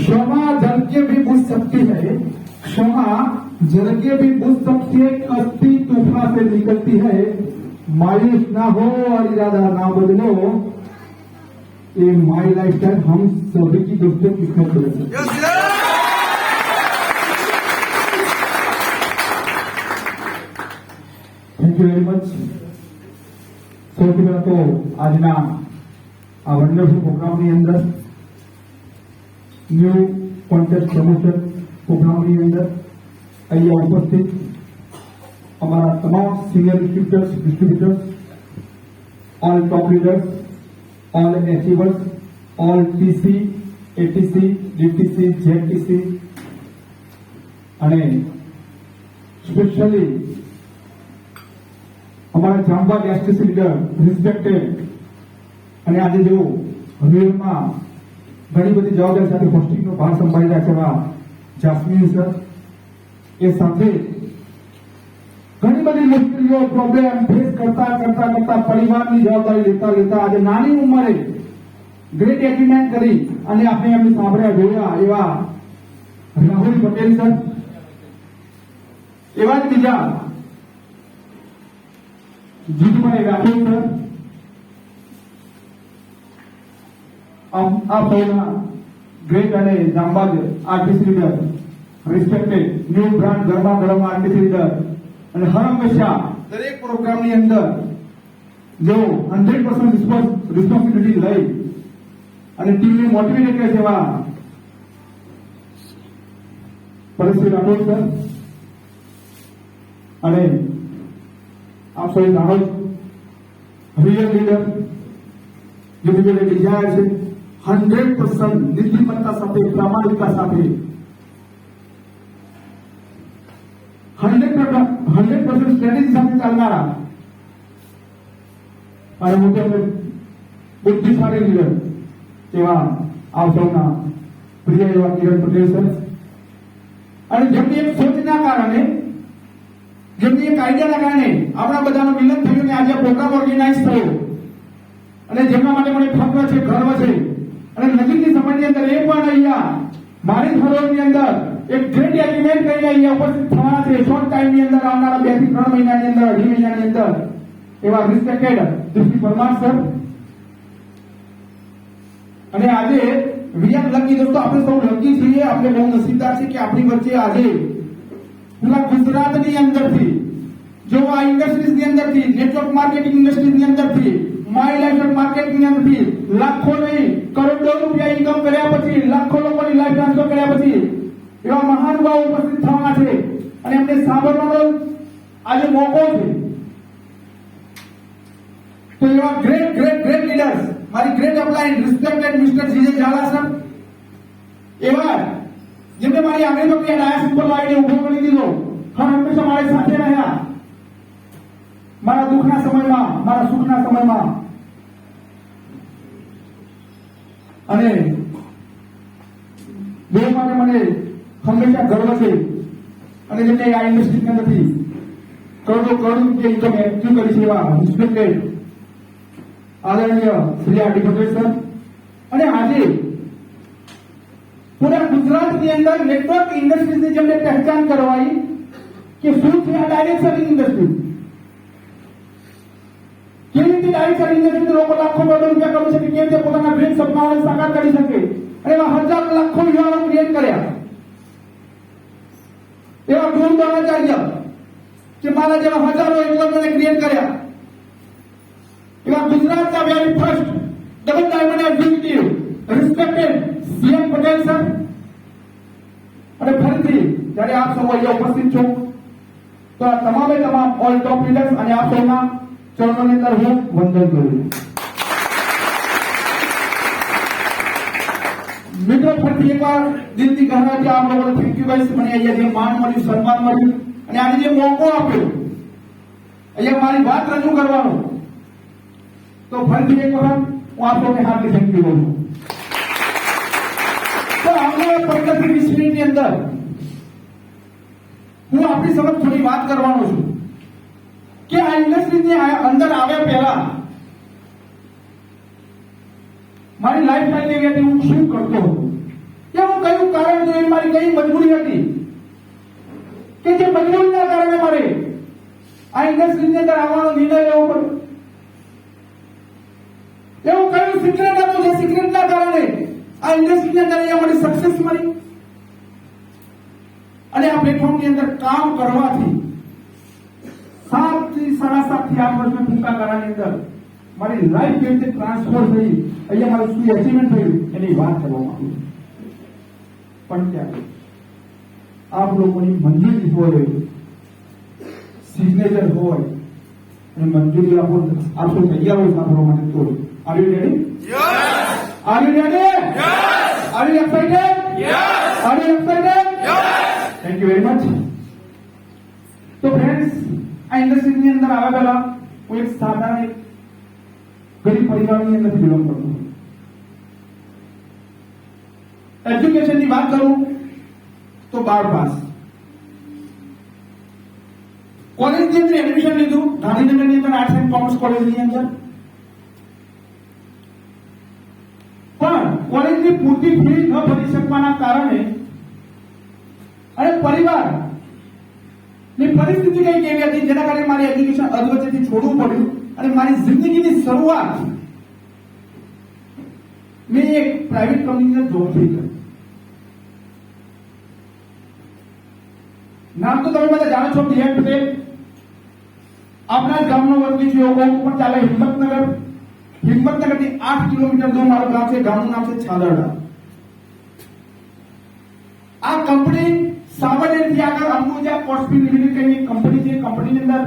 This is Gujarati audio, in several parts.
क्षमा जल के भी बुझ सकती है, क्षमा जल के भी बुझ सकती है, कश्ती तूफान से निकलती है, मायूस ना हो और इरादा ना बदलो। ये माई लाइफ स्टाइल हम सभी की दोस्तों की खबर है। Thank you very much. સૌથી પહેલા તો આજના આ વન્ડરફુલ પ્રોગ્રામની અંદર ન્યૂ કોન્ટેક્ટ પ્રમોશન પ્રોગ્રામની અંદર અહીંયા ઉપસ્થિત અમારા તમામ senior distributors, all top leaders, all achievers, all TC, ATC, DTC, JTC અને સ્પેશિયલી हमारे जामबाग एसटीसी लीडर रिस्पेक्टेड અને આજે જેઓ હવેલમાં ઘણી બધી જવાબદારી સાથે હોસ્ટિંગનો ભાર સંભાળી રહ્યા છે એવા જાસ્મીન સર, એ સાથે ઘણી બધી મુશ્કેલીઓ પ્રોબ્લેમ ફેસ કરતા પરિવારની જવાબદારી લેતા આજે નાની ઉંમરે ગ્રેટ એચિવમેન્ટ કરી અને આપણે એમને સાંભળ્યા જોયા એવા રાહુલ પટેલ સર, એવા જ બીજા જીતુભાઈ રાઠોડ સર, आप ग्रेट અને Jambag artist leader respected new brand ગરમા ગરમ આર્ટિસ્ટ લીડર અને હર હંમેશા દરેક પ્રોગ્રામની અંદર જો 100% રિસ્પોન્સિબિલિટી લઈ અને ટીમને મોટિવેટ કરે તેવા પરેશભાઈ રાઠોડ સર અને आप सभी राहुल रियल लीडर जो मेरे डिजायर है 100% नीतिमत्ता साथे प्रामाणिकता साथे 100% स्ट्रेटेजी साथे चालनारा અને મોટે બુદ્ધિશાળી લીડર એવા આપ સૌના પ્રિય એવા કિરણ પટેલ સર અને જેમની એક સોચના કારણે, જેમની એક આઈડિયાના કારણે આપણા બધાનો મિલન થયું ને આજે પ્રોગ્રામ ઓર્ગેનાઇઝ થયો અને જેમના માટે મને ફક્ર છે, ગર્વ છે અને નજીકની સમયની અંદર એ પણ અહીંયા મારી ફરોળની અંદર એક ગ્રેટ એગ્રીમેન્ટ કરીને અહીંયા ઉપસ્થિત થવાના છે શોર્ટ ટાઈમની અંદર, આવનારા 2 થી 3 મહિનાની અંદર, 2 મહિનાની અંદર એવા રિસ્પેક્ટેડ શ્રી પરમાર સર અને આજે વી આર લકી દોસ્તો, આપણે સૌ લકી છીએ, આપણે બહુ નસીબદાર છીએ કે આપણી વચ્ચે આજે पूरा गुजरात ની અંદરથી જો આ ઇન્ડસ્ટ્રીઝની અંદરથી, નેટવર્ક માર્કેટિંગ ઇન્ડસ્ટ્રીઝની અંદરથી, માય લાઈફ માર્કેટિંગની અંદરથી લાખો નહીં કરોડો રૂપિયા ઇન્કમ કર્યા પછી, લાખો લોકોની લાઈફ ટ્રાન્સફર કર્યા પછી એવા મહાનુભાવો ઉપસ્થિત થવાના છે અને એમને સાંભળવાનો આજે મોકો છે। તો એવા ગ્રેટ લીડર્સ, મારી great upline respected mister GJ Zala sir, એવા જેમને મારી આગળ પકડી ડાયસ ઉપર લાવીને ઉભો કરી દીધો, હર હંમેશા મારી સાથે રહ્યા મારા દુઃખના સમયમાં, મારા સુખના સમયમાં અને બે માટે મને હંમેશા ગર્વ છે અને જેમને આ ઇન્ડસ્ટ્રીની અંદરથી કરોડો રૂપિયા ઇન્કમ એક્ટિવ કરી છે એવા રિસ્પેક્ટેડ આદરણીય Shri R D Patel sir અને આજે पूरा गुजरात के अंदर नेटवर्क इंडस्ट्रीज ने जब पहचान करवाई कि શું છે આ ડાયરેક્ટ સેલિંગ ઇન્ડસ્ટ્રી, કેવી રીતે ડાયરેક્ટ સેલિંગ ઇન્ડસ્ટ્રી લોકો લાખો કરોડો રૂપિયા કમાઈ શકે, કેવી રીતે પોતાના ડ્રીમ સપનાઓને સાકાર કરી શકે અને એવા હજાર લાખો યુવાનો ક્રિએટ કર્યા એવા ગુરુ દ્રોણાચાર્ય કે મારા જેવા હજારો યુવાનોને ક્રિએટ કર્યા એવા ગુજરાતના very first double diamond executive respected CM Patel sir અને ફરીથી જ્યારે આપ સૌ અહીંયા ઉપસ્થિત છો તો આ તમામે તમામ ઓલ ટોપ લીડર્સ અને આપ સૌના ચરણોની અંદર હું વંદન કરું છું। મિત્રો ફરીથી એકવાર દિલથી ગહરાથી આપ લોકોને થેન્ક યુ ગાઈસ, મને અહીંયા જે માન મળ્યું, સન્માન મળ્યું અને આજે જે મોકો આપ્યો અહીંયા મારી વાત રજૂ કરવાનો, તો ફરીથી એક વખત હું આપ સૌને હાર્દિક થેન્ક યુ કહું છું। તો આવનારા 15 થી 20 મિનિટની અંદર હું આપણી સમક્ષ થોડી વાત કરવાનો છું કે આ ઇન્ડસ્ટ્રીની અંદર આવ્યા પહેલા મારી લાઈફ સ્ટાઈલ એવી હતી, હું શું કરતો હતો, કે હું કયું કારણ હતું, એ મારી કઈ મજબૂરી હતી કે જે મજબૂરીના કારણે મારે આ ઇન્ડસ્ટ્રીની અંદર આવવાનો નિર્ણય લેવો પડ્યો. એવું કયું સિક્રેટ હતું જે સિક્રેટના કારણે આ ઇન્ડસ્ટ્રીની અંદર અહીંયા મને સક્સેસ મળી? અને આ પ્લેટફોર્મની અંદર કામ કરવાથી 7 થી 7.5 થી 8 વર્ષના ટૂંકા ગાળાની અંદર મારી લાઈફ કેવી રીતે ટ્રાન્સફર થઈ, અહીંયા મારું શું અચીવમેન્ટ થયું એની વાત કરવા માંગુ છું. પણ ત્યારે આપ લોકોની મંજૂરી હોય, સિગ્નેચર હોય અને મંજૂરી આપો તૈયાર હોય સાંભળવા માટે તો are you ready? Yes. Are you ready? Yes. Are you excited? Yes. Are you excited? Yes. Thank you very much. તો ફ્રેન્ડ્સ, આ ઇન્ડસ્ટ્રીની અંદર આવ્યા પહેલા હું એક સાધારણ ગરીબ પરિવારની અંદરથી બિલોંગ કરતો હતો. એજ્યુકેશનની વાત કરું તો 12 પાસ. કોલેજની અંદર એડમિશન લીધું ગાંધીનગરની અંદર આર્ટ્સ એન્ડ કોમર્સ કોલેજની અંદર. પણ કોલેજની પૂરતી ફી ન ભરી શકવાના કારણે અને પરિવાર ની પરિસ્થિતિ કઈ કેવી હતી જેના કારણે મારી એજ્યુકેશન અધવચ્ચેથી છોડવું પડ્યું અને મારી જિંદગીની શરૂઆત મેં એક પ્રાઇવેટ કંપનીની અંદર જોબથી કરી. નામ તો તમે બધા જાણો છો, બીએમ પટેલ. આપણા જ ગામનો વતની છું, એવું પણ ચાલે. હિંમતનગર, હિંમતનગરથી 8 કિલોમીટર દૂર મારું ગામ છે. ગામનું નામ છે છાદરડા. આ કંપની સાબરડેથી આગળ અંબુજા કોસ્પી લિમિટેડ કરીને કંપની છે. કંપનીની અંદર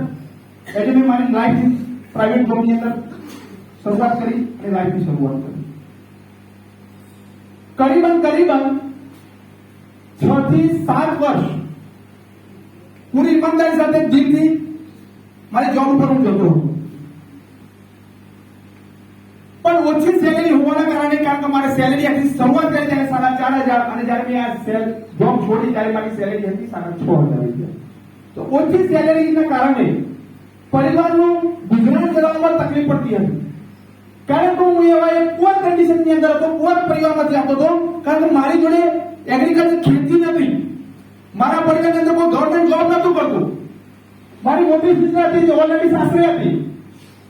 એટલે મેં મારી લાઈફ પ્રાઇવેટ જોબની અંદર શરૂઆત કરી અને લાઈફની શરૂઆત કરી. કરીબન 6 થી 7 વર્ષ પૂરી ઈમાનદારી સાથે દિલથી મારી જોબ ઉપર હું જતો હતો. પણ ઓછી સેલેરી હોવાના કારણે, કારણ કે મારે સેલેરી હતી શરૂઆત કરી ત્યારે 4,500 અને જ્યારે મેં આ જોબ છોડી ત્યારે મારી સેલેરી હતી 6,500. તો ઓછી સેલેરીના કારણે પરિવારનું ગુજરાન ચલાવવામાં તકલીફ પડતી હતી. કારણ કે હું એવા એક પુઅર કન્ડિશનની અંદર હતો, પુઅર પરિવારમાંથી આવતો હતો. કારણ કે મારી જોડે એગ્રીકલ્ચર ખેતી નથી. મારા પરિવારની અંદર કોઈ ગવર્મેન્ટ જોબ નતું કરતું. મારી મોટી સિસ્ટર હતી જે ઓલરેડી સાસરે હતી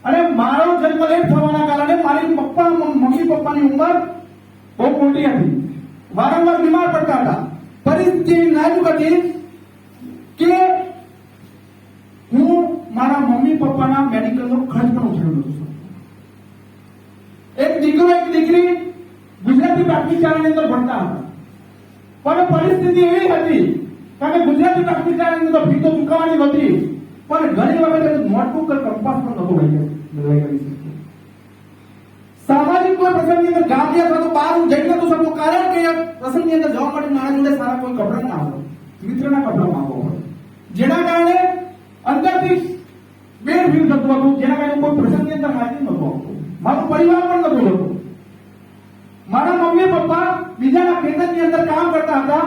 અને મારો જન્મ લેટ થવાના કારણે મારી મમ્મી પપ્પાની ઉંમર બહુ મોટી હતી. વારંવાર બીમાર પડતા હતા. પરિસ્થિતિ એવી નાજુક હતી કે હું મારા મમ્મી પપ્પાના મેડિકલનો ખર્ચ પણ ઉઠાવી નતો શકતો. એક દીકરો એક દીકરી ગુજરાતી પ્રાથમિક શાળાની અંદર ભણતા હતા. પણ પરિસ્થિતિ એવી હતી કારણ કે ગુજરાતી પ્રાથમિક શાળાની અંદર ફી તો ચૂકવવાની હતી, પણ ઘણી વખત નોટબુક કે કંપાસ પણ નતો લઈ કરી શકતો. સામાજિક કોઈ પ્રસંગની અંદર ગામની અથવા તો બહાર હું જઈ નતો શકતો, કારણ કે પ્રસંગની અંદર જવા માટે મારા જોડે સારા કોઈ કપડા ના હોય, મિત્રના કપડા માંગવા હોય, જેના કારણે અંદરથી બેર ફીલ થતું હતું, જેના કારણે કોઈ પ્રસંગની અંદર હાજર નતો આવતો. મારો પરિવાર પણ નતો જતો. મારા મમ્મી પપ્પા બીજાના ખેતરની અંદર કામ કરતા હતા.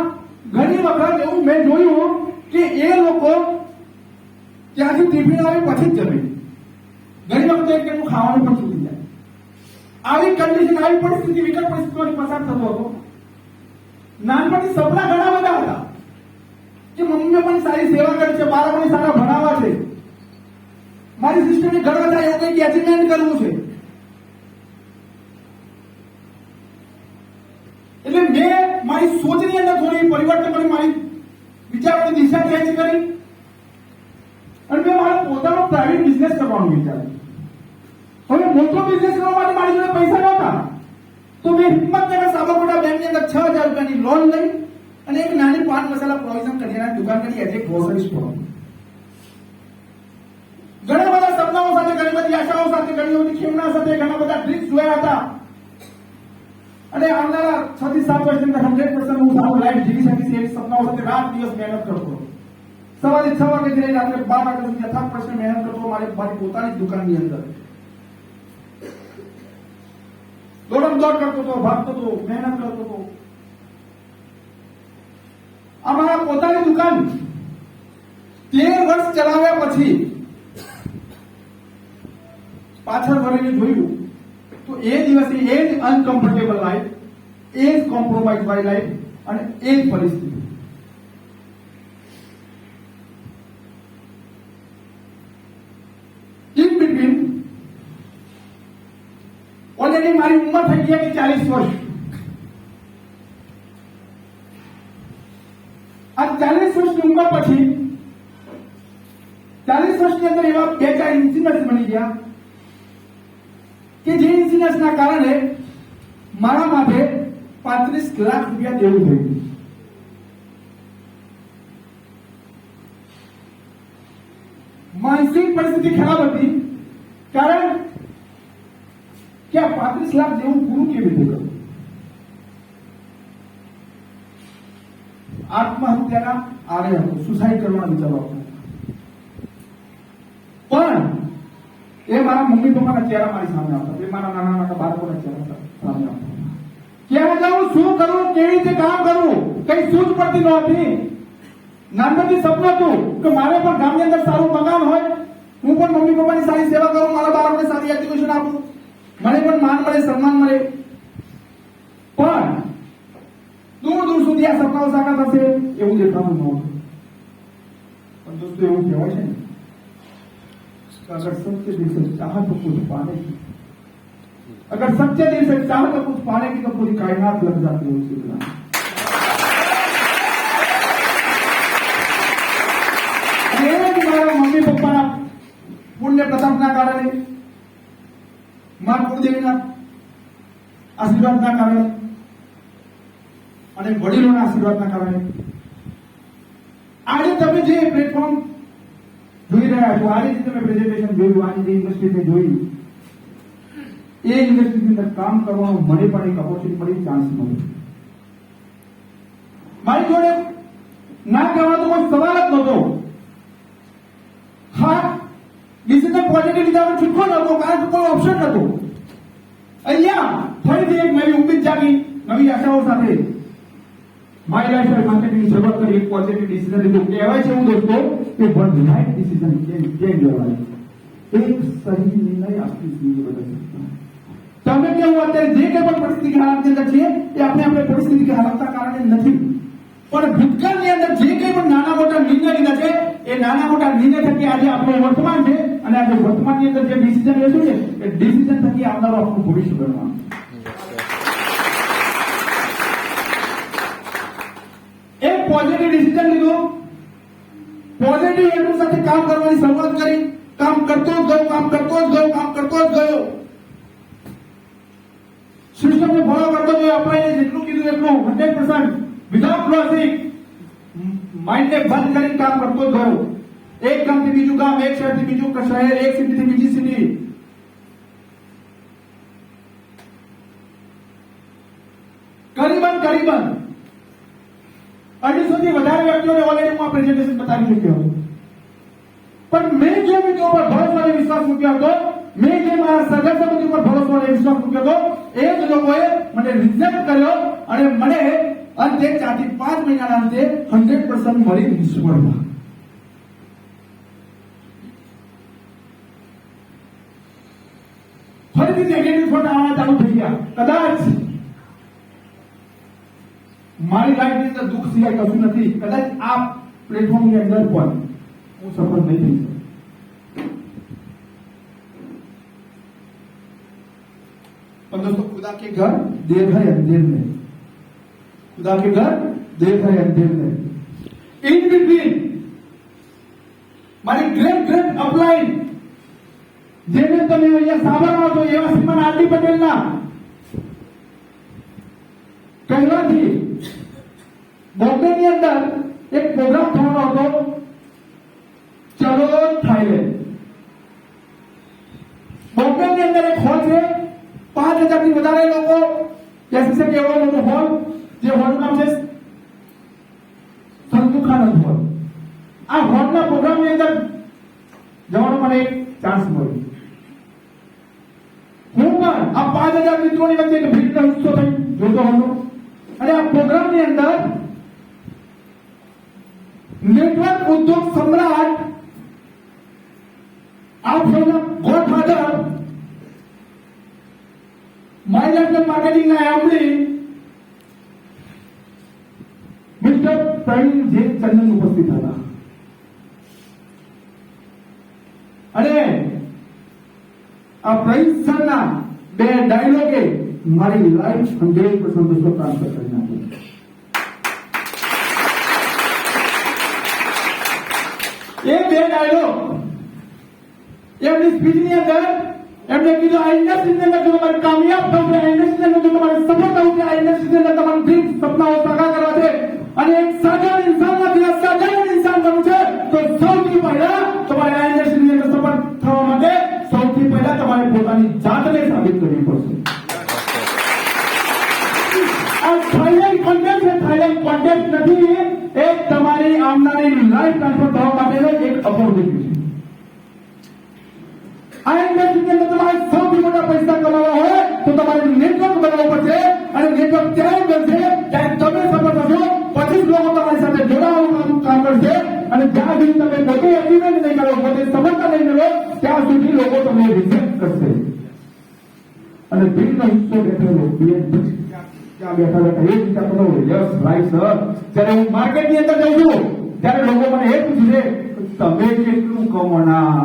ઘણી વખત એવું મેં જોયું કે એ લોકો ત્યાંથી ટિફિન આવી પછી જ જમે. ઘણી વખત એક એનું ખાવાનું પણ છૂટી જાય. આવી કન્ડિશન, આવી પરિસ્થિતિ, વિકટ પરિસ્થિતિઓની પસાર થતો હતો. નાનપણથી સપના ઘણા બધા હતા કે મમ્મીએ પણ સારી સેવા કરી છે, બાળકોને સારા ભણાવવા છે, મારી સિસ્ટરને ઘર બધા એવું કંઈક એચિવમેન્ટ કરવું છે. એટલે મેં મારી સોચની અંદર થોડી પરિવર્તન કરી, મારી વિચારોની દિશા ચેન્જ કરી અને મેં મારો પોતાનો પ્રાઇવેટ બિઝનેસ કરવાનું વિચાર્યું. હવે મોટો બિઝનેસ કરવા માટે મારી જોડે પૈસા નહોતા, તો મેં હિંમતનગર સાબરકાંઠા બેંકની અંદર 6,000 રૂપિયાની લોન લઈ અને એક નાની પાન મસાલા પ્રોવિઝન કરિયાણાની દુકાન કરી એઝ એ ગ્રોસરી સ્ટોર. ઘણા બધા સપનાઓ સાથે, ઘણી બધી આશાઓ સાથે, ઘણી બધી ખેમના સાથે, ઘણા બધા ડ્રીમ્સ જોયા હતા અને આવનારા 6 થી 7 વર્ષની અંદર 100% હું સારું લાઈફ જીવી શકીશ એ સપનાઓ સાથે રાત દિવસ મહેનત કરતો. સવારે 6 વાગ્યાથી લઈને રાત્રે 12 વાગ્યા સુધી અથાગ પરિશ્રમ મહેનત કરતો. મારી પોતાની દુકાનની અંદર દોડ કરતો હતો, ભાગતો હતો, મહેનત કરતો હતો. અમારા પોતાની દુકાન 13 વર્ષ ચલાવ્યા પછી પાછળ વળીને જોયું તો એ દિવસે એ જ અનકમ્ફર્ટેબલ લાઈફ, એ જ કોમ્પ્રોમાઇઝ વાળી લાઈફ અને એ જ પરિસ્થિતિ ઇન બિટવીન ઓલરેડી મારી ઉંમર થઈ ગઈ હતી 40 વર્ષ. આ 40 વર્ષની ઉંમર પછી 40 વર્ષની અંદર એવા 2-4 ઇન્સિડન્ટ્સ બની ગયા કે જે ઇન્સિડન્ટ્સના કારણે મારા માથે 35 લાખ રૂપિયા દેવું થયું. માનસિક પરિસ્થિતિ ખરાબ હતી, કારણ કે આ 35 લાખ દેવું પૂરું કેવી રીતે કરું? આત્મહત્યાના આરે હતો, સુસાઇડ કરવાનો વિચાર હતો. પણ એ મારા મમ્મી પપ્પાના ચહેરા મારી સામે આવતા, એ મારા નાના નાના બાળકોના ચહેરા સામે આવતા. ક્યાં જાઉં, શું કરું, કેવી રીતે કામ કરવું, કઈ સૂઝ પડતી નહોતી. નાનપણથી સપનું હતું કે મારે પણ ગામની અંદર સારું મકાન હોય, હું પણ મમ્મી પપ્પાની સારી સેવા કરું, મારા બાળકોને સારી એજ્યુકેશન આપું, મને પણ માન મળે, સન્માન મળે. પણ દૂર દૂર સુધી આ સપનાઓ સાકાર થશે એવું દેખાતું નહોતું. પણ દોસ્તો, એવું કહેવાય છે ને, अगर सच्चे दिल से चाहा तो कुछ पाने की, अगर सच्चे दिल से चाहा तो कुछ पाने की, तो पूरी कायनात लग जाती है उसके बिना. મારા મમ્મી પપ્પાના પુણ્ય પ્રતાપના કારણે, મા કુળદેવીના આશીર્વાદના કારણે અને વડીલોના આશીર્વાદના કારણે આજે તમે જે પ્લેટફોર્મ જોઈ રહ્યા છો, આજે જે તમે પ્રેઝન્ટેશન જોયું, આજે જે યુનિવર્સિટી જોઈ, એ યુનિવર્સિટીની અંદર કામ કરવાનો મને પણ એક ઓપોર્ચ્યુનિટી મળી, ચાન્સ મળ્યો. મારી જોડે ના કહેવાનો કોઈ સવાલ જ નહોતો. હા, ડિસિઝન પોઝિટિવ લીધા છૂટકો નહોતો, કારણ કે કોઈ ઓપ્શન નહોતો. અહીંયા ફરીથી એક નવી ઉમ્મીદ જાગી, નવી આશાઓ સાથે મારી લાઈફ માર્કેટિંગની શરૂઆત કરી, એક પોઝિટિવ ડિસિઝન લીધું. કહેવાય છે એવું દોસ્તો કે one right decision can change your life. એક સહી નિર્ણય આપણી જિંદગી બદલી શકતા. તમે કેવું અત્યારે જે કંઈ પણ પરિસ્થિતિ હાલતની અંદર છીએ, એ આપણે પરિસ્થિતિ હાલતના કારણે નથી, પણ ભૂતકાળની અંદર જે કંઈ પણ નાના મોટા નિર્ણય લીધા છે, એ નાના મોટા નિર્ણય થકી આજે આપણું વર્તમાન છે, અને આજે વર્તમાનની અંદર જે ડિસિઝન લેશું છે, એ ડિસિઝન થકી આવનારું આપણું ભવિષ્ય બનવાનું. એક પોઝિટિવ ડિસિઝન લીધું, પોઝિટિવ એટમ સાથે કામ કરવાની શરૂઆત કરી, કામ કરતો જ ગયો, કામ કરતો જ ગયો, કામ કરતો જ ગયો, સિસ્ટમને ફોલો કરતો ગયો. આપણે જેટલું કીધું એટલું 100% વિધાઉટ લોજિક માઇન્ડને બંધ કરીને કામ કરતો જ ગયો. એક ગામથી બીજું ગામ, એક શહેરથી બીજું શહેર, એક સિટીથી બીજી સિટી, કરીબન 250 થી વધારે વ્યક્તિઓને ઓલરેડી હું આ પ્રેઝન્ટેશન બતાવી ચૂક્યો હતો. પણ મેં જે વ્યક્તિઓ પર ભરોસો અને વિશ્વાસ મૂક્યો હતો, મેં જે મારા સગા સંબંધી પર ભરોસો અને વિશ્વાસ મૂક્યો હતો, એ જ લોકોએ મને રિજેક્ટ કર્યો અને મને અંતે 4 થી 5 મહિનાના અંતે 100% મળી નિષ્ફળતા. ફરીથી નેગેટિવ થોટ આવવાના ચાલુ થઈ ગયા. કદાચ મારી લાઈફની અંદર દુઃખ સિવાય કશું નથી, કદાચ આ પ્લેટફોર્મની અંદર પણ હું સફળ નહીં થઈ શકું. પણ दोस्तों, खुदा के घर देर है अंधेर में, खुदा के घर देर है अंधेर में. इन बिटवीन મારી ગ્રેટ અપલાઈન, જેને તમે અહીંયા સાંભળવા છો, એવા શ્રીમાન આર.ડી. પટેલના કહેવાથી બોમ્બેની અંદર એક પ્રોગ્રામ થવાનો હતો, ચલો થાઈલેન્ડ. બોમ્બેની અંદર એક હોલ છે, 5000 થી વધારે લોકો બેસી શકે એવો મોટો હોલ, જે હોલનું નામ છે સંતુખાનંદ હોલ. આ હોલના પ્રોગ્રામની અંદર જવાનો મને એક ચાન્સ મળ્યો. હું પણ આ 5000 મિત્રોની વચ્ચે એક ભીડનો હિસ્સો થઈ જોતો હતો, અને આ પ્રોગ્રામની અંદર નેટવર્ક ઉદ્યોગ સમ્રાટ, આપ સૌના ગોડફાધર, માય લાઈફ માર્કેટિંગના એમડી ત્રણ જે ચંદન ઉપસ્થિત હતા અને આ પ્રવીણસરના બે ડાયલોગે મારી લાઈફ 100% ટ્રાન્સફર કરી નાખી. એ બે ડાયલોગ એમની સ્પીચની અંદર એમને કીધું આ ઇન્ડસ્ટ્રીની અંદર જો તમારે કામયાબ થવું છે, આ ઇન્ડસ્ટ્રીની અંદર જો તમારે સફળ થવું છે, આ ઇન્ડસ્ટ્રીની અંદર તમારું ડ્રીમ સપનાઓ સાકાર કરવા છે અને એક સાધારણ ઇન્સાનમાંથી અસાધારણ ઇન્સાન બનવું છે તો સૌથી પહેલા તમારે આ ઇન્ડસ્ટ્રીની અંદર સફળ થવા માટે સૌથી પહેલા તમારે પોતાની જાતને સાબિત કરવી પડશે. આ થાઈલેન્ડ કોન્ટેક્ટ છે, થાઈલેન્ડ કોન્ટેક્ટ નથી, એક તમારી આવનારી લાઈફ ટ્રાન્સફર થવા માટેનો એક ઓપોર્ચ્યુનિટી છે. આ ઇન્ડસ્ટ્રીની અંદર તમારે સૌથી મોટા પૈસા કમાવા હોય તો તમારે નેટવર્ક બનાવવું પડશે અને નેટવર્ક ત્યારે બનશે જ્યારે તમે સફળ થશો, પછી લોકો તમારી સાથે જોડાવાનું કામ કરશે અને જ્યાં સુધી તમે પોતે એગ્રીમેન્ટ નહીં કરો, પોતે સફળતા નહીં મેળવો ત્યાં સુધી લોકો તમને રિજેક્ટ કરશે. અને ભીડનો હિસ્સો બેઠેલો ત્યાં બેઠા બેઠા એ વિચારતો યસ રાઈટ સર. જ્યારે હું માર્કેટની અંદર જઉં છું ત્યારે લોકો મને એ પૂછે તમે કેટલું કમાણા,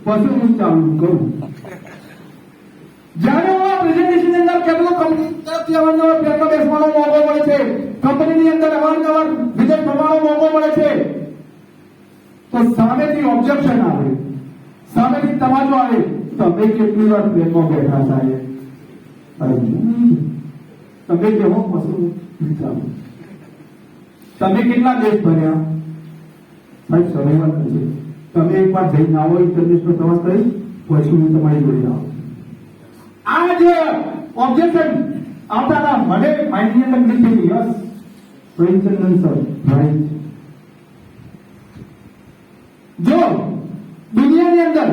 પછી હું ચાલુ કરું. જ્યારે હું આ પ્રેઝન્ટેશનની અંદર કેટલો કંપની અવારનવાર પેપર બેસવાનો મોકો મળે છે, કંપનીની અંદર અવારનવાર વિઝિટ કરવાનો મોકો મળે છે, તો સામેથી ઓબ્જેક્શન આવે, સામેથી તમાજો આવે, તમે કેટલી વાર પ્લેનમાં બેઠા સાહેબ, તમે કેવો મસૂર વિચારો, તમે કેટલા દેશ ભર્યા સાહેબ, સવાલ છે તમે એક વાર જઈને આવો, ઇન્ટરનેશનલ પ્રવાસ કરી પછી હું તમારી જોડે આવું. આ જે ઓબ્જેક્શન આવતા હતા મને માઇન્ડની અંદર ક્લિક થઈ ગઈ. Yes Premchandan sir right. જો દુનિયાની અંદર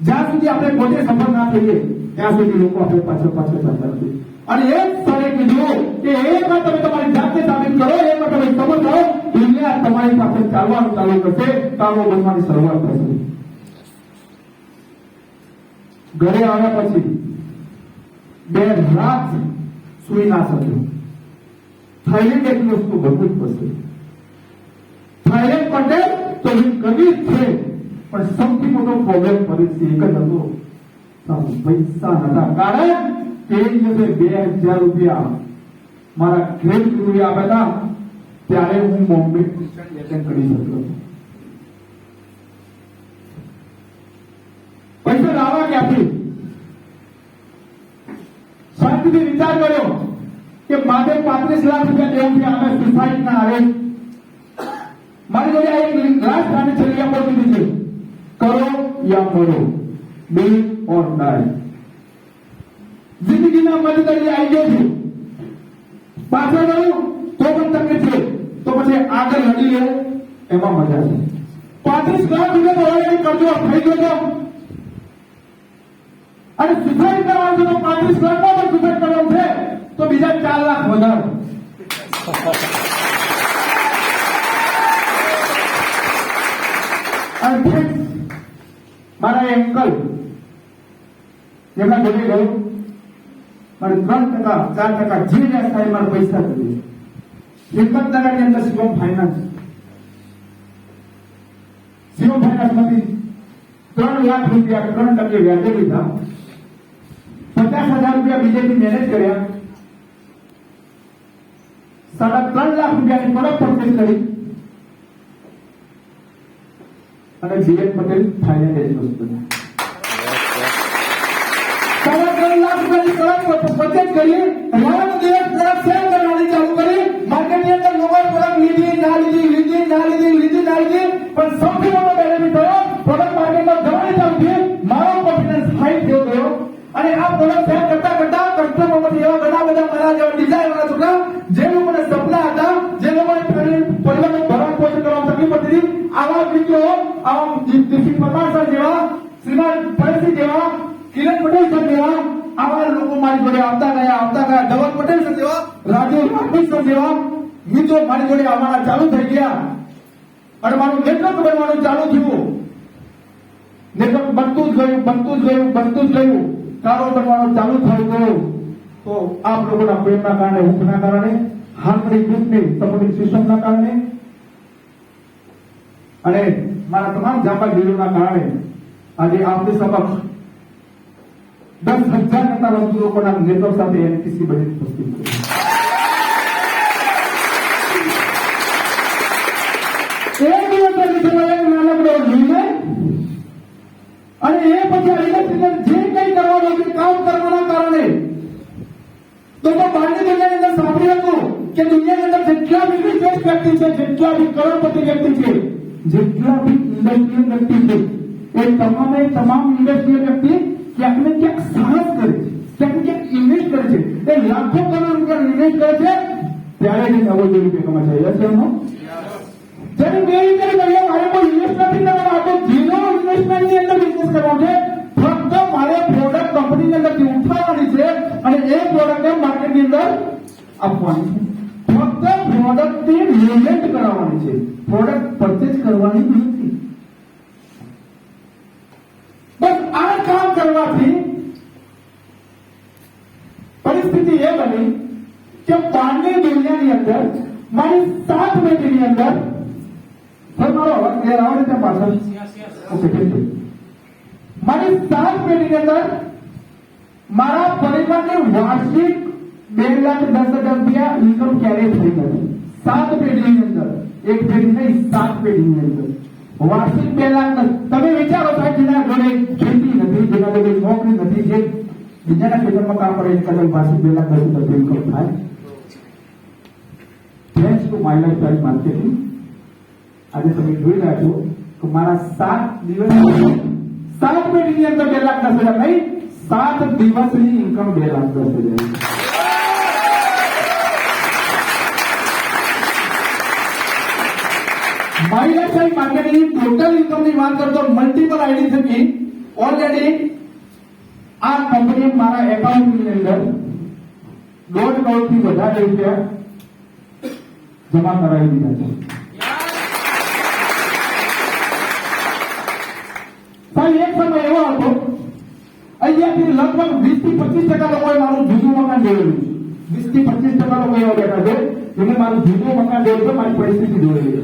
જ્યાં સુધી આપણે પોતે સફળ ના થઈએ ત્યાં સુધી લોકો આપણે પાછળ ચાલતા નથી. અને એક સરે કીધું કે એક વાર તમે તમારી જાતને સાબિત કરો, એક વાર તમે સફળ થાઓ, દુનિયા તમારી પાસે ચાલવાનું ચાલુ કરશે, કામો બનવાની શરૂઆત થશે. ઘરે આવ્યા પછી 2 રાત સુઈ ના શક્યો. થાઈલેન્ડ એક વસ્તુ ભરવું જ પડશે. થાઈલેન્ડ કોન્ટેક્ટ તો કરવી જ છે, પણ સૌથી મોટો પ્રોબ્લેમ પરિસ્થિતિ એક જ હતો, પૈસા નતા. કારણ તે દિવસે 2000 રૂપિયા મારા ક્રેડિટ ગુરુએ આપ્યા હતા ત્યારે હું બોમ્બે એટેન્ડ કરી શક્યો. પૈસા લાવવા ક્યાંથી? શાંતિથી વિચાર કર્યો કે મારે 35 લાખ રૂપિયા દેવું છે, અમે સુસાઇડ ના આવે. મારી જોડે એક લાસ્ટ અને છેલ્લી ઓપોર્ચ્યુનિટી છે, કરો યા મરો, ડુ ઓર ડાય. જિંદગીના મધ્યದಲ್ಲಿ આવી ગયો છું, પાછળ ગયું તો પણ તકલીફ છે, તો પછી આગળ લડી લેવું એમાં મજા છે. 35 લાખ રૂપિયા તો ઓલરેડી કરજો થઈ ગયો તો, અને સુસાઇડ કરવાનું છે તો 35 લાખમાં પણ સુસાઇડ કરવાનું છે તો બીજા 4 લાખ વધારો. મારા અંકલ જેમના જોડે ગયો, મારે 3% 4% જે વ્યાજ થાય મારે પૈસા જોઈએ. હિંમતનગરની અંદર શિવમ ફાઇનાન્સમાંથી 3 લાખ રૂપિયા 3% વ્યાજે લીધા, 50,000 રૂપિયા બીજેપી મેનેજ કર્યા, 3.5 લાખ રૂપિયાની પ્રોડક્ટ પરચેસ કરી અને જીએન પટેલ થાઈલેન્ડ એજન્સી બન્યા. 3.5 લાખ રૂપિયાની પ્રોડક્ટ પરચેસ કરી, રાત દિવસ પ્રોડક્ટ સેલ કરવાની ચાલુ કરી. માર્કેટની અંદર લોકોએ પ્રોડક્ટ લીધી ના લીધી, પણ સૌથી મોટો બેનિફિટ થયો પ્રોડક્ટ માર્કેટમાં જવાની ચાલુ થઈ, મારો કોન્ફિડન્સ હાઈ થયો ગયો. અને આ પ્રોડક્ટ સેલ કરતા કસ્ટમરમાંથી એવા ઘણા બધા મારા જેવા ડિઝાઇન વાળા છોકરા જે લોકોને સપના હતા, જે લોકોને પરિવારનું ભરણ પોષણ કરવામાં તકલીફ પડતી હતી, આવા મિત્રો, આવા દીપક પરમાર સર જેવા, શ્રીમાન પરેશજી જેવા, કિરણ પટેલ સર જેવા આવા લોકો મારી જોડે આવતા ગયા. ધવલ પટેલ સર જેવા, રાજુ રાઠોડ સર જેવા મિત્રો મારી જોડે આવવાના ચાલુ થઈ ગયા અને મારું નેટવર્ક બનવાનું ચાલુ થયું. નેટવર્ક બનતું જ ગયું, કારો બનવાનું ચાલુ થઈ ગયું. તો આપ લોકોના પ્રેમના કારણે, ઊંઘના કારણે, હાલની ગ્રુપની સપોર્ટિંગ સિસ્ટમના કારણે અને મારા તમામ જાંબાગીરીઓના કારણે આજે આપની સમક્ષ 10,000 કરતા વધુ લોકોના નેતૃત્વ સાથે એનટીસી બની ઉપસ્થિત છે. એક દિવસ નાનકડો નિર્ણય અને એ પછી ઇલેક્ટ્રિકલ જે કંઈ કરવાનું છે કામ કરવાના કારણે તો બહારની દુનિયાની અંદર સાંભળ્યું હતું કે દુનિયાની અંદર જેટલા બી બિઝનેસ વ્યક્તિ છે, જેટલા બી કરોડપતિ વ્યક્તિ છે, જેટલા બી ઇન્ડસ્ટ્રીયલ વ્યક્તિ છે, એ તમામ ઇન્ડસ્ટ્રીયલ વ્યક્તિ ક્યાંક ને ક્યાંક સાહસ કરે છે, ક્યાંક ને ક્યાંક ઇન્વેસ્ટ કરે છે. એ લાખો કરોડ રૂપિયા ઇન્વેસ્ટ કરે છે ત્યારે જ નવો રૂપિયા કમાય છે. યસ નો જ્યારે બે રીતે કહીએ મારે કોઈ ઇન્વેસ્ટ નથી કરવાનો, આ તો ઝીરો ઇન્વેસ્ટમેન્ટની અંદર બિઝનેસ કરવાનો છે. ફક્ત મારે પ્રોડક્ટ કંપનીની અંદરથી ઉઠાવવાની છે અને એ પ્રોડક્ટને માર્કેટની અંદર આપવાની છે. ફક્ત પ્રોડક્ટની રિલેટ કરાવવાની છે, પ્રોડક્ટ પરચેજ કરવાની નથી. બસ આ કામ કરવાથી પરિસ્થિતિ એ બની કે બહારની દુનિયાની અંદર મારી 7 પેઢીની અંદર મારો અવાજ ક્લિયર આવે છે પાછળ? Okay, thank you. મારી 7 પેઢીની અંદર મારા પરિવારની વાર્ષિક 2,10,000 રૂપિયા ઇન્કમ ક્યારે થઈ ગઈ? 7 પેઢીની અંદર, એક પેઢી નહીં 7 પેઢીની અંદર વાર્ષિક 2 લાખ. તમે વિચારો સાહેબ, જેના જોડે ખેતી નથી, જેના જોડે નોકરી નથી, જે બીજાના ખેતરમાં કામ કરે કદાચ વાર્ષિક 2,10,000 ઇન્કમ થાય. Thanks to my life marketing આજે તમે જોઈ રહ્યા છો કે મારા 7 દિવસ 7 પેઢીની અંદર 2,10,000 નહીં, 7 દિવસની ઇન્કમ 2,10,000. મારી લાઈફ માર્કેટિંગ ટોટલ ઇન્કમની વાત કરતો મલ્ટિપલ આઈડી થકી ઓલરેડી આ કંપની મારા એકાઉન્ટની અંદર 1.5 કરોડથી વધારે રૂપિયા જમા કરાવી દીધા છે. એક સમય એવો હતો અહીંયાથી લગભગ 20-25% લોકોએ મારું જૂનું મકાન જોયેલું છે. 20-25% લોકો એવા બેઠા છે જેને મારું જૂનું મકાન જોયેલું છે, મારી પરિસ્થિતિ જોયેલી છે.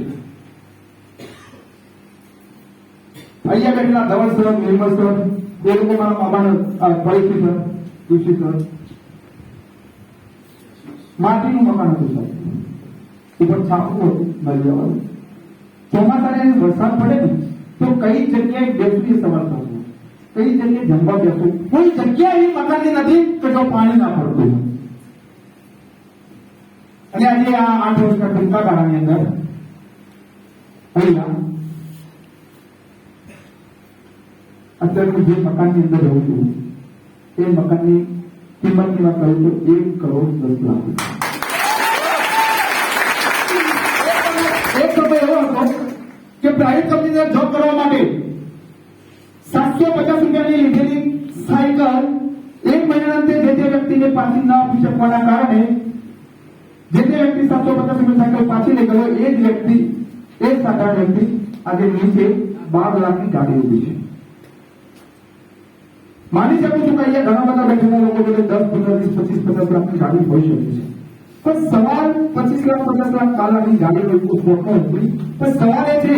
અહીંયા બેઠેલા ધવલ સર, નિર્મલ સર, એ લોકો મારા મામાના પરિસ્થિતિ સર, ઋષિ સર, માટીનું મકાન હતું સર, ઉપર છાપવું હતું મારી જવાનું. ચોમાસાને વરસાદ પડે ને તો કઈ જગ્યાએ બેસવી સવાલ થશે, કઈ જગ્યાએ જમવા બેસવું, કોઈ જગ્યા એવી મકાનની નથી કે જો પાણી ના પડતું. અને આજે આ 8 વર્ષના ટૂંકા ગાળાની અંદર અહીંયા અત્યારે જે મકાનની અંદર રહું છું એ મકાનની કિંમતની વાત કરું તો 1 કરોડ 10 લાખ. એક સમય એવો હતો કે પ્રાઇવેટ કંપનીને જોબ કરવા માટે 750 રૂપિયાની લીધેલી સાયકલ 1 મહિના અંતે જે તે વ્યક્તિને પાછી ન આપી શકવાના કારણે જે તે વ્યક્તિ 750 રૂપિયા સાયકલ પાછી લઈ ગયો, એ જ વ્યક્તિ, એ જ સાધારણ વ્યક્તિ આજે નીચે 12 લાખની ગાડી ઉભી છે. માની શકું છું કે અહીંયા ઘણા બધા બેઠેલા લોકો જોડે 10, 15, 20, 25, 50 લાખની ગાડી હોઈ શકે છે. પણ સવાલ 25 લાખ 50 લાખ કાલાની ગાડી હોય તો શોખો નથી. પણ સવાલ એ છે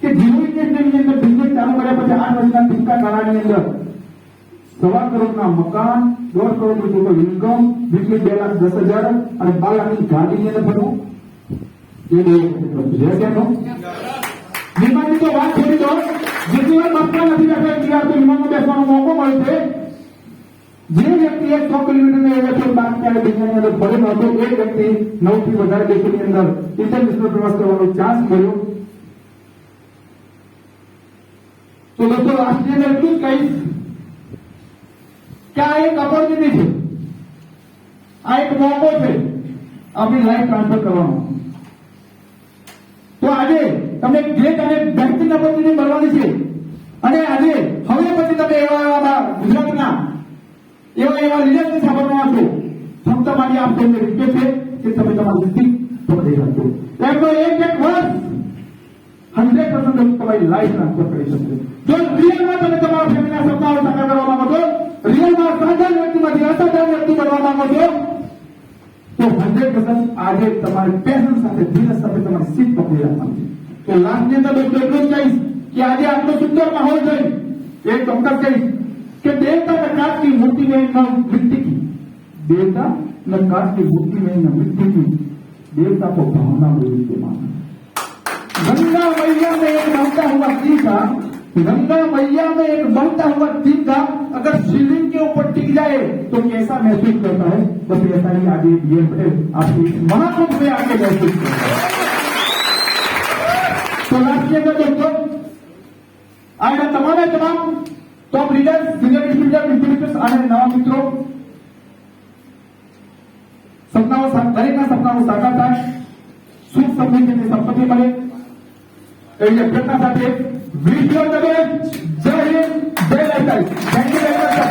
કે જીરો ઇન્ડસ્ટ્રીની અંદર બિઝનેસ ચાલુ કર્યા પછી 8 વર્ષના ટૂંકા ગાળાની અંદર 1.25 કરોડના મકાન, 1.5 કરોડ રૂપિયાનો ઇન્કમ, 2,10,000 અને 12 લાખની ગાડીની અંદર ભરવું એ બે છે. કેનો વિમાનની તો વાત છોડી દો, જેટલી વાર બસમાં નથી બેઠા એટલી વાર તો વિમાનમાં બેસવાનો મોકો મળે છે. જે વ્યક્તિએ 100 કિલોમીટરને એવરેજ બાદ ત્યારે દુનિયાની અંદર ફરેલો હતો, એ વ્યક્તિ 9 થી વધારે દેશોની અંદર ઇન્ટરનેશનલ પ્રવાસ કરવાનો ચાન્સ મળ્યો. તો દોસ્તો રાષ્ટ્રીય અંદર એટલું જ કહીશ કે આ એક ઓપોર્ચ્યુનિટી છે, આ એક મોકો છે આપણી લાઈફ ટ્રાન્સફર કરવાનો. તો આજે તમને ગ્રેટ અને બેસ્ટ ઓપોર્ચ્યુનિટી મળવાની છે. અને આજે હવે પછી તમે એવા ગુજરાતના એવા લીડર્સને સાંભળવા છો. ફક્ત મારી આપ સૌને રિક્વેસ્ટ છે કે તમે તમારી વૃત્તિ પકડી રાખજો. એમનો એક વર્ષ 100% તમારી લાઈફ ટ્રાન્સફર કરી શકશે. જો રિયલમાં તમે તમારા ફેમિલીના સપનાઓ સાકાર કરવા માંગો છો, રિયલમાં સાધારણ વ્યક્તિમાંથી અસાધારણ વ્યક્તિ બનવા માંગો છો, તો 100% આજે તમારે પેશન સાથે ધીરજ સાથે તમારી સીટ પકડી રાખવાની છે. તો લાસ્ટની અંદર દોસ્તો એટલું જ કહીશ કે આજે આટલો સુંદર માહોલ જોઈ एक डॉक्टर कही कि देवता न काट की मूर्ति में न मिट्टी की, देवता न काट की मूर्ति में न मिट्टी की, देवता को भावना में विद्यमान है. गंगा मैया में एक बहता हुआ तीखा, गंगा मैया में एक बहता हुआ तीखा अगर शिवलिंग के ऊपर टिक जाए तो कैसा महसूस करता है, बस ऐसा ही आगे ये आपके महाकुंभ में आके महसूस करता है. तो राष्ट्रीय दोस्तों आज તમામે તમામ ટોપ લીડર્સ, સિનિયર ડિસ્ટ્રીબ્યુટર્સ અને નવા મિત્રો સપનાઓ દરેકના સપનાઓ સાકાર થાય, સુખ સમૃદ્ધિની સંપત્તિ મળે એવી અભ્યર્થના સાથે વિશ્વ જય હિન્દ, જય Lalbhai. Thank you very much.